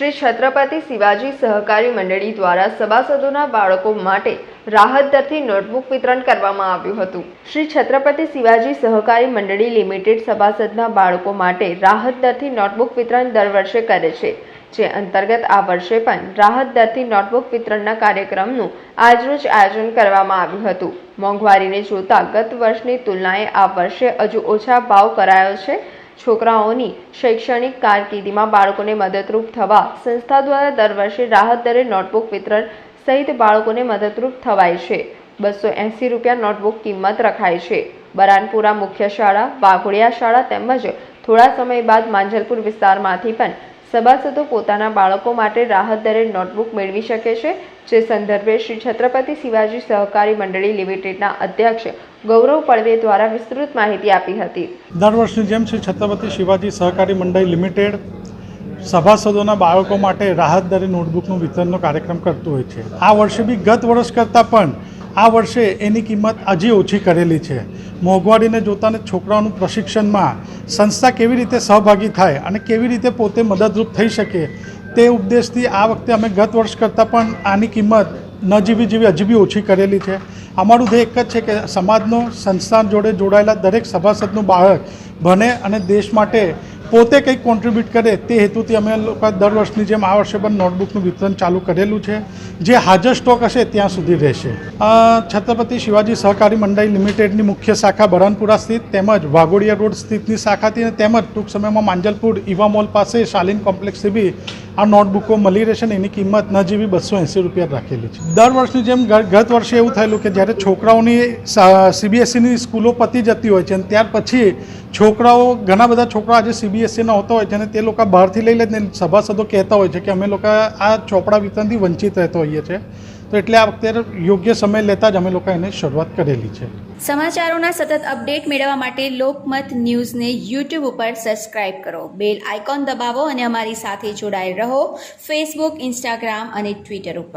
શ્રી છત્રપતિ શિવાજી સહકારી મંડળી દ્વારા સભાસદોના બાળકો માટે રાહત દરથી નોટબુક વિતરણ કરવામાં આવ્યું હતું। શ્રી છત્રપતિ શિવાજી સહકારી મંડળી લિમિટેડ સભાસદના બાળકો માટે રાહત દરથી નોટબુક વિતરણ દર વર્ષે કરે છે, જે અંતર્ગત આ વર્ષે પણ રાહત દરથી નોટબુક વિતરણના કાર્યક્રમનું આજરોજ આયોજન કરવામાં આવ્યું હતું। મોંઘવારીને જોતા ગત વર્ષની તુલનાએ આ વર્ષે હજુ ઓછા ભાવ કરાયો છે। છોકરાઓની શૈક્ષણિક કારકિર્દીમાં બાળકોને મદદરૂપ થવા સંસ્થા દ્વારા દર વર્ષે રાહત દરે નોટબુક વિતરણ સહિત બાળકોને મદદરૂપ થવાય છે। 280 રૂપિયા નોટબુક કિંમત રખાય છે। બરાનપુરા મુખ્ય શાળા, વાઘોડિયા શાળા તેમજ થોડા સમય બાદ માંજલપુર વિસ્તારમાંથી પણ સભાસદો પોતાના બાળકો માટે રાહત દરે નોટબુક મેળવી શકે છે, જે સંદર્ભે શ્રી છત્રપતિ શિવાજી સહકારી મંડળી લિમિટેડના અધ્યક્ષ ગૌરવ પડવે દ્વારા વિસ્તૃત માહિતી આપી હતી। દર વર્ષની જેમ શ્રી છત્રપતિ શિવાજી સહકારી મંડળી લિમિટેડ સભાસદોના બાળકો માટે રાહત દરે નોટબુકનું વિતરણનો કાર્યક્રમ કરતું હોય છે। આ વર્ષે બી ગત વર્ષ કરતાં પણ આ વર્ષે એની કિંમત હજી ઓછી કરેલી છે। મોંઘવારીને જોતાને છોકરાઓનું પ્રશિક્ષણમાં સંસ્થા કેવી રીતે સહભાગી થાય અને કેવી રીતે પોતે મદદરૂપ થઈ શકે તે ઉદ્દેશથી આ વખતે અમે ગત વર્ષ કરતાં પણ આની કિંમત ન જેવી હજી બી ઓછી કરેલી છે। અમારું ધ્યેય એક જ છે કે સમાજનો સંસ્થા જોડે જોડાયેલા દરેક સભાસદનું બાળક ભણે અને દેશ માટે પોતે કંઈક કોન્ટ્રીબ્યુટ કરે તે હેતુથી અમે લોકો દર વર્ષની જેમ આ વર્ષે પણ નોટબુકનું વિતરણ ચાલુ કરેલું છે, જે હાજર સ્ટોક હશે ત્યાં સુધી રહેશે। છત્રપતિ શિવાજી સહકારી મંડળી લિમિટેડની મુખ્ય શાખા બરાનપુરા સ્થિત તેમજ વાઘોડિયા રોડ સ્થિતની શાખાથી તેમજ ટૂંક સમયમાં માંજલપુર ઈવા મોલ પાસે શાલીન કોમ્પ્લેક્સથી બી આ નોટબુકો મળી રહેશે ને એની કિંમત ન જેવી 280 રૂપિયા રાખેલી છે। દર વર્ષની જેમ ગત વર્ષે એવું થયેલું કે જ્યારે છોકરાઓની CBSEની સ્કૂલો પતી જતી હોય છે અને ત્યાર પછી છોકરાઓ ઘણા બધા છોકરાઓ આજે CBSEના હોતા હોય છે અને તે લોકો બહારથી લઈ લે ને સભાસદો કહેતા હોય છે કે અમે લોકો આ ચોપડા વિતરણથી વંચિત રહેતા હોઈએ છીએ, તો એટલે આ વખતે યોગ્ય સમય લેતા જ અમે લોકો એને શરૂઆત કરેલી છે। સમાચારોના સતત અપડેટ મેળવવા માટે લોકમત ન્યૂઝને YouTube ઉપર સબસ્ક્રાઇબ કરો, બેલ આઇકોન દબાવો અને અમારી સાથે જોડાયેલ રહો ફેસબુક, ઇન્સ્ટાગ્રામ અને ટ્વિટર ઉપર।